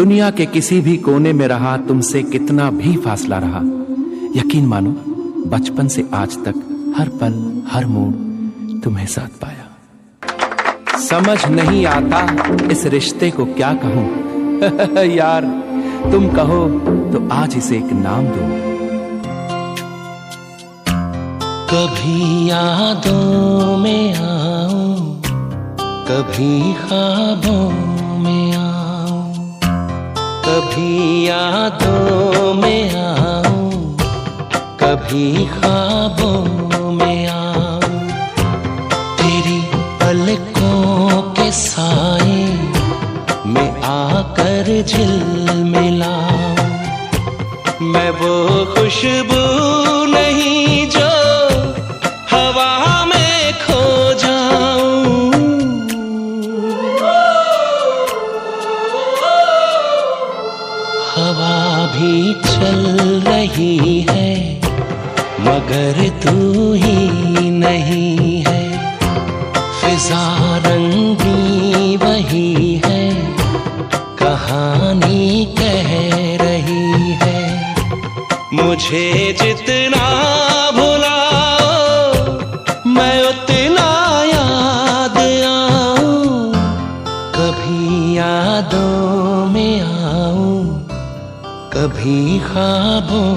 दुनिया के किसी भी कोने में रहा, तुमसे कितना भी फासला रहा, यकीन मानो बचपन से आज तक हर पल हर मोड़ तुम्हें साथ पाया। समझ नहीं आता इस रिश्ते को क्या कहूं यार तुम कहो तो आज इसे एक नाम दो। कभी यादों में आऊं, कभी ख्वाबों में आऊं, कभी यादों में आऊं, कभी ख्वाबों में आऊं। तेरी पलकों के साए में आकर झिलमिलाऊं। मैं वो खुशबू नहीं जो हवा में खो जाऊं। हवा भी चल रही है मगर तू ही नहीं है। फिजा रंगी वही है, कहानी कह रही है। मुझे जितना भुलाओ मैं उतना याद आऊं। कभी यादों में आऊं, कभी ख्वाबों